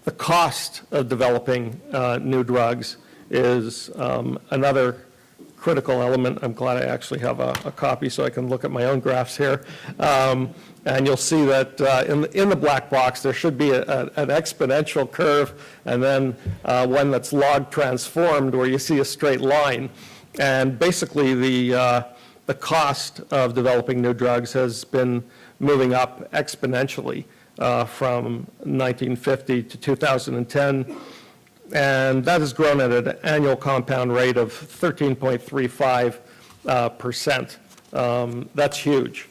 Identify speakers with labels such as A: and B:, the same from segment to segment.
A: The cost of developing new drugs is another critical element. I'm glad I actually have a copy so I can look at my own graphs here. And you'll see that in the black box, there should be an exponential curve and then one that's log transformed where you see a straight line. And basically, the cost of developing new drugs has been moving up exponentially from 1950 to 2010. And that has grown at an annual compound rate of 13.35%. That's huge.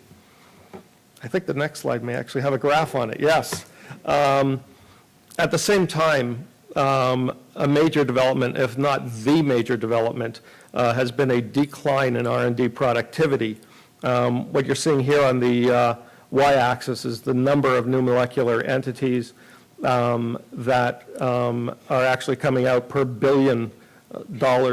A: I think the next slide may actually have a graph on it. Yes. At the same time, a major development, if not the major development, has been a decline in R&D productivity. What you're seeing here on the y-axis is the number of new molecular entities that are actually coming out per $1 billion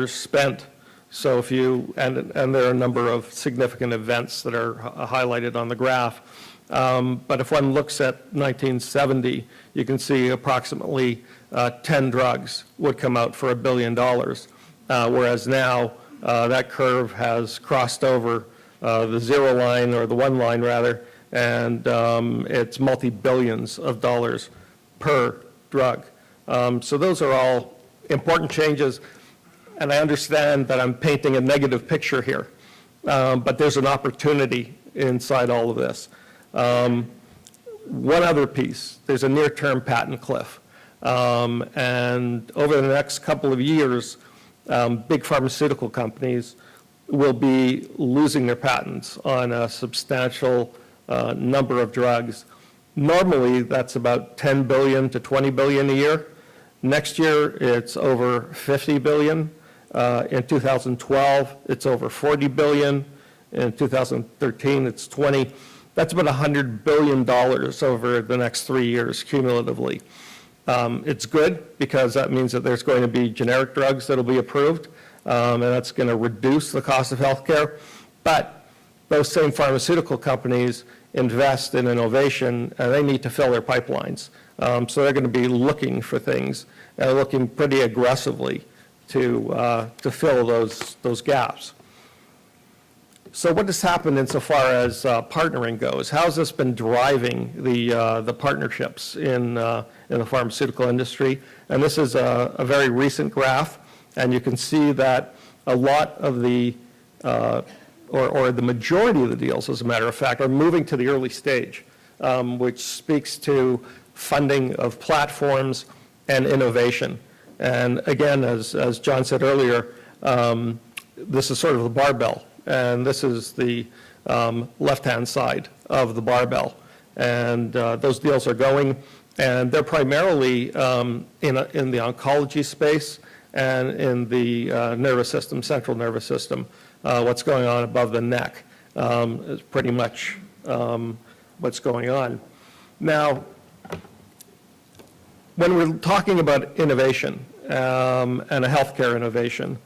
A: spent. So if you, and there are a number of significant events that are highlighted on the graph. But if one looks at 1970, you can see approximately 10 drugs would come out for $1 billion, whereas now that curve has crossed over the zero line, or the one line rather, and it's multi-billions of dollars per drug. So those are all important changes, and I understand that I'm painting a negative picture here, but there's an opportunity inside all of this. One other piece, there's a near-term patent cliff, and over the next couple of years, big pharmaceutical companies will be losing their patents on a substantial number of drugs. Normally, that's about 10 billion to 20 billion a year. Next year, it's over 50 billion. In 2012, it's over 40 billion. In 2013, it's 20. That's about $100 billion over the next 3 years cumulatively. It's good because that means that there's going to be generic drugs that will be approved, and that's going to reduce the cost of healthcare. But those same pharmaceutical companies invest in innovation, and they need to fill their pipelines. So they're going to be looking for things, and looking pretty aggressively to fill those gaps. So what has happened insofar as partnering goes? How has this been driving the partnerships in the pharmaceutical industry? And this is a very recent graph, and you can see that a lot of the or the majority of the deals, as a matter of fact, are moving to the early stage, which speaks to funding of platforms and innovation. And again, as John said earlier, this is sort of the barbell, and this is the left-hand side of the barbell. And those deals are going, and they're primarily in the oncology space and in the nervous system, central nervous system. What's going on above the neck is pretty much what's going on. Now, when we're talking about innovation and a healthcare innovation,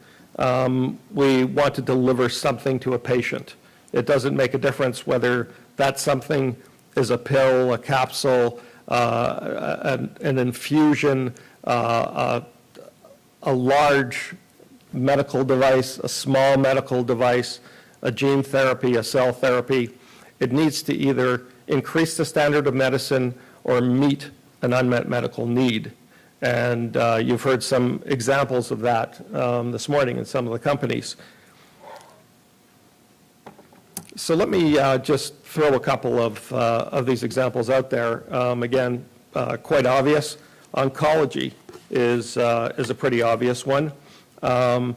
A: we want to deliver something to a patient. It doesn't make a difference whether that something is a pill, a capsule, an infusion, a large medical device, a small medical device, a gene therapy, a cell therapy. It needs to either increase the standard of medicine or meet an unmet medical need. And you've heard some examples of that this morning in some of the companies. So let me just throw a couple of these examples out there. Again, quite obvious. Oncology is a pretty obvious one. The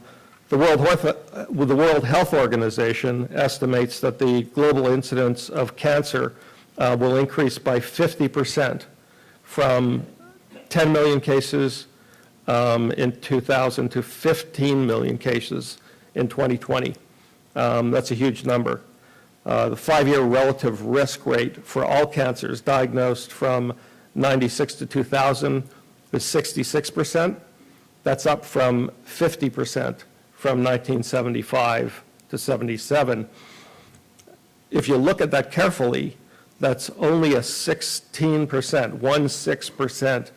A: World Health Organization estimates that the global incidence of cancer will increase by 50% from 10 million cases in 2000 to 15 million cases in 2020. That's a huge number. The 5-year relative risk rate for all cancers diagnosed from 96 to 2000 is 66%. That's up from 50% from 1975 to 77. If you look at that carefully, that's only a 16%, 16%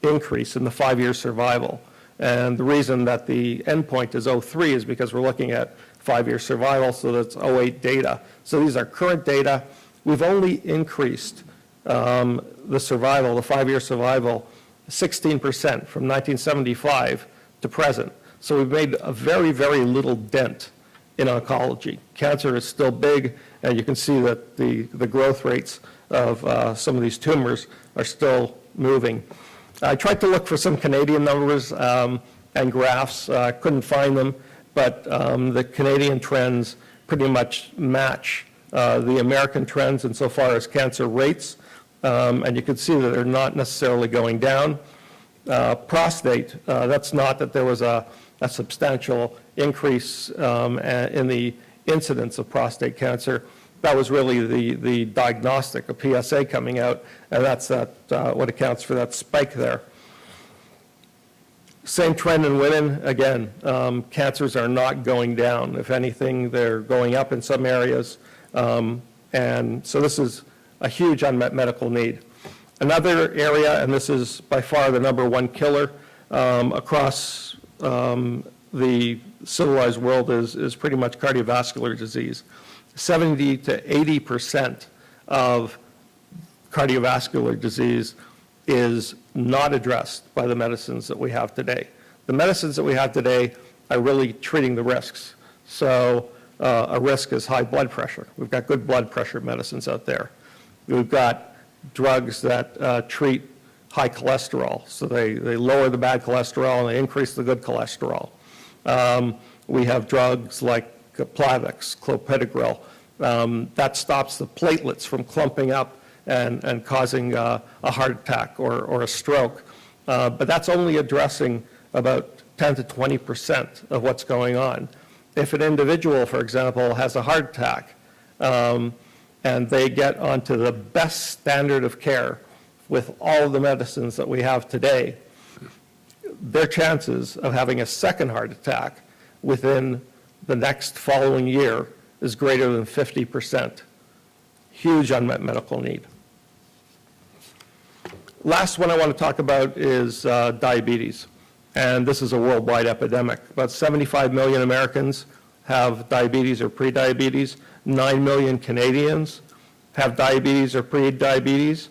A: increase in the 5-year survival. And the reason that the endpoint is 03 is because we're looking at 5-year survival, so that's 08 data. So these are current data. We've only increased the survival, the 5-year survival, 16% from 1975 to present. So we've made a very, very little dent in oncology. Cancer is still big, and you can see that the growth rates of some of these tumors are still moving. I tried to look for some Canadian numbers and graphs. I couldn't find them, but the Canadian trends pretty much match the American trends insofar as cancer rates, and you can see that they're not necessarily going down. Prostate, that's not that there was a substantial increase in the incidence of prostate cancer. That was really the diagnostic, a PSA coming out, and that's what accounts for that spike there. Same trend in women. Again, cancers are not going down. If anything, they're going up in some areas. And so this is a huge unmet medical need. Another area, and this is by far the #1 killer across the civilized world, is pretty much cardiovascular disease. 70 to 80% of cardiovascular disease is not addressed by the medicines that we have today. The medicines that we have today are really treating the risks. So a risk is high blood pressure. We've got good blood pressure medicines out there. We've got drugs that treat high cholesterol. So they lower the bad cholesterol and they increase the good cholesterol. We have drugs like Plavix, clopidogrel, that stops the platelets from clumping up and causing a heart attack or a stroke. But that's only addressing about 10 to 20% of what's going on. If an individual, for example, has a heart attack and they get onto the best standard of care with all of the medicines that we have today, their chances of having a second heart attack within the next following year is greater than 50%. Huge unmet medical need. Last one I want to talk about is diabetes. And this is a worldwide epidemic. About 75 million Americans have diabetes or prediabetes. 9 million Canadians have diabetes or prediabetes.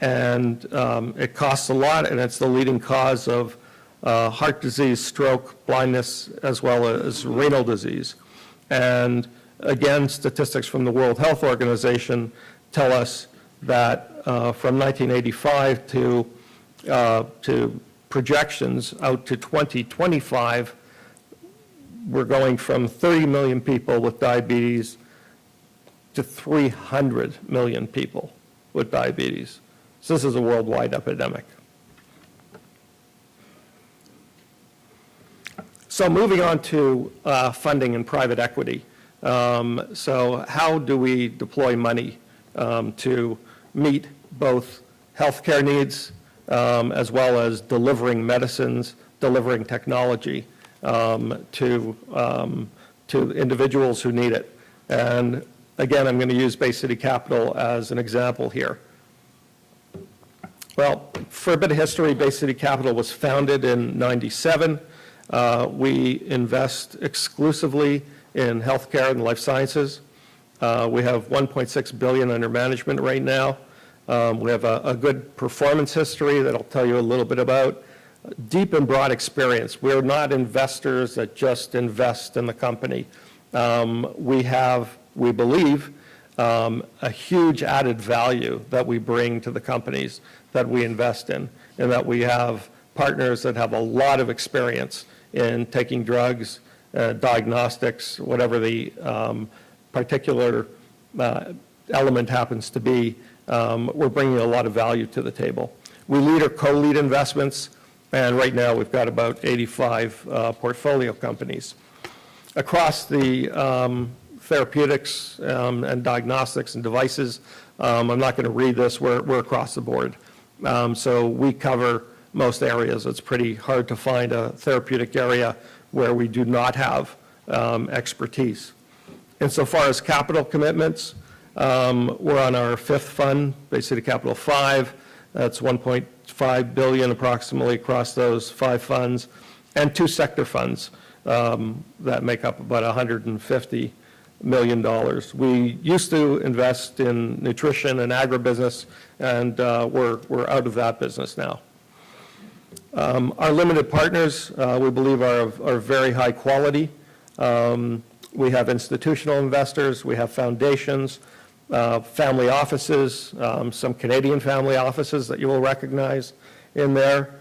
A: It costs a lot, and it's the leading cause of heart disease, stroke, blindness, as well as renal disease. And again, statistics from the World Health Organization tell us that from 1985 to projections out to 2025, we're going from 30 million people with diabetes to 300 million people with diabetes. So this is a worldwide epidemic. So moving on to funding and private equity. So how do we deploy money to meet both healthcare needs as well as delivering medicines, delivering technology to individuals who need it? And again, I'm going to use Bay City Capital as an example here. Well, for a bit of history, Bay City Capital was founded in '97. We invest exclusively in healthcare and life sciences. We have $1.6 billion under management right now. We have a good performance history that I'll tell you a little bit about. Deep and broad experience. We're not investors that just invest in the company. We have, we believe, a huge added value that we bring to the companies that we invest in, and that we have partners that have a lot of experience in taking drugs, diagnostics, whatever the particular element happens to be. We're bringing a lot of value to the table. We lead or co-lead investments, and right now we've got about 85 portfolio companies. Across the therapeutics and diagnostics and devices, I'm not going to read this, we're across the board. So we cover most areas. It's pretty hard to find a therapeutic area where we do not have expertise. Insofar as capital commitments, we're on our 5th fund, Bay City Capital 5. That's $1.2 $5 billion approximately across those 5 funds, and 2 sector funds that make up about $150 million. We used to invest in nutrition and agribusiness, and we're out of that business now. Our limited partners, we believe, are very high quality. We have institutional investors, we have foundations, family offices, some Canadian family offices that you will recognize in there,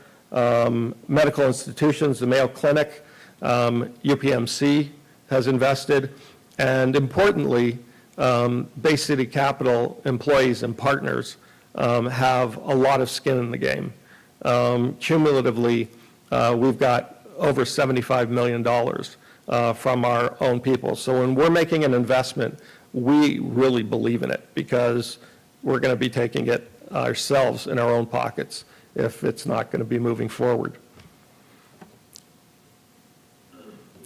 A: medical institutions, the Mayo Clinic, UPMC has invested, and importantly, Bay City Capital employees and partners have a lot of skin in the game. Cumulatively, we've got over $75 million from our own people. So when we're making an investment, we really believe in it because we're going to be taking it ourselves in our own pockets if it's not going to be moving forward.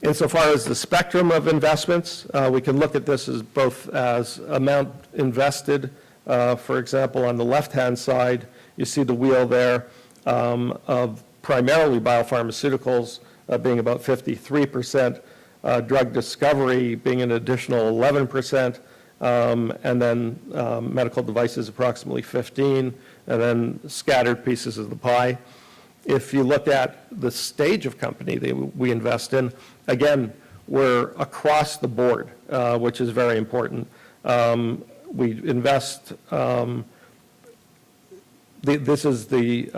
A: Insofar as the spectrum of investments, we can look at this as both as amount invested. For example, on the left-hand side, you see the wheel there of primarily biopharmaceuticals being about 53%, drug discovery being an additional 11%, and then medical devices approximately 15%, and then scattered pieces of the pie. If you look at the stage of company that we invest in, again, we're across the board, which is very important. We invest, this is the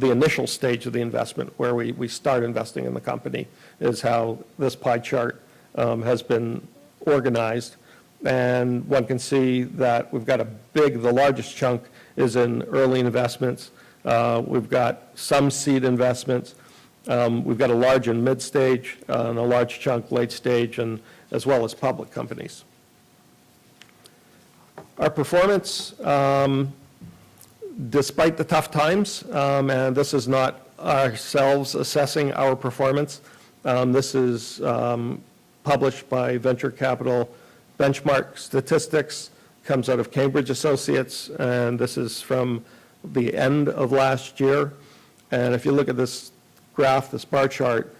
A: initial stage of the investment where we start investing in the company, is how this pie chart has been organized. And one can see that we've got the largest chunk is in early investments. We've got some seed investments. We've got a large and mid-stage and a large chunk late stage, and as well as public companies. Our performance, despite the tough times, and this is not ourselves assessing our performance, this is published by Venture Capital Benchmark Statistics, comes out of Cambridge Associates, and this is from the end of last year. And if you look at this graph, this bar chart,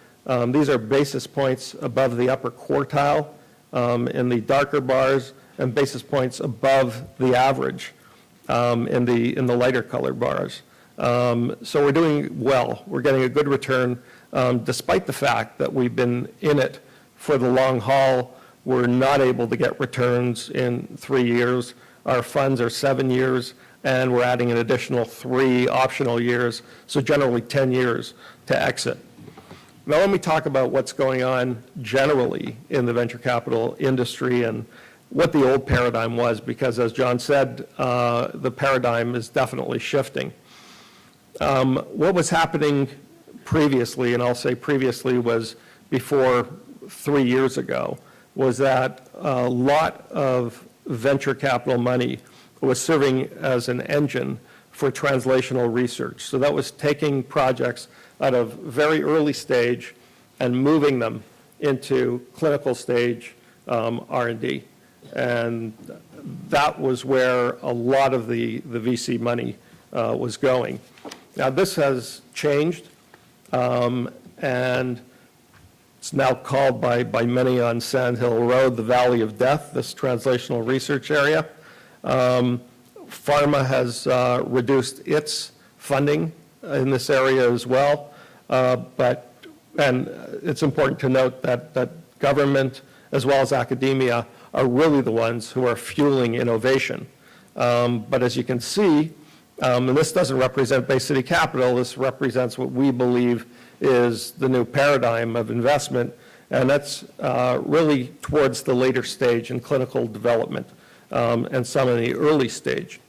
A: these are basis points above the upper quartile in the darker bars, and basis points above the average in the lighter colored bars. So we're doing well. We're getting a good return, despite the fact that we've been in it for the long haul. We're not able to get returns in 3 years. Our funds are 7 years, and we're adding an additional 3 optional years, so generally 10 years to exit. Now let me talk about what's going on generally in the venture capital industry and what the old paradigm was, because as John said, the paradigm is definitely shifting. What was happening previously, and I'll say previously was before 3 years ago, was that a lot of venture capital money was serving as an engine for translational research. So that was taking projects out of very early stage and moving them into clinical stage R&D. And that was where a lot of the VC money was going. Now this has changed, and it's now called by many on Sand Hill Road the Valley of Death, this translational research area. Pharma has reduced its funding in this area as well, and it's important to note that government as well as academia are really the ones who are fueling innovation. But as you can see, and this doesn't represent Bay City Capital, this represents what we believe is the new paradigm of investment, and that's really towards the later stage in clinical development and some in the early stage.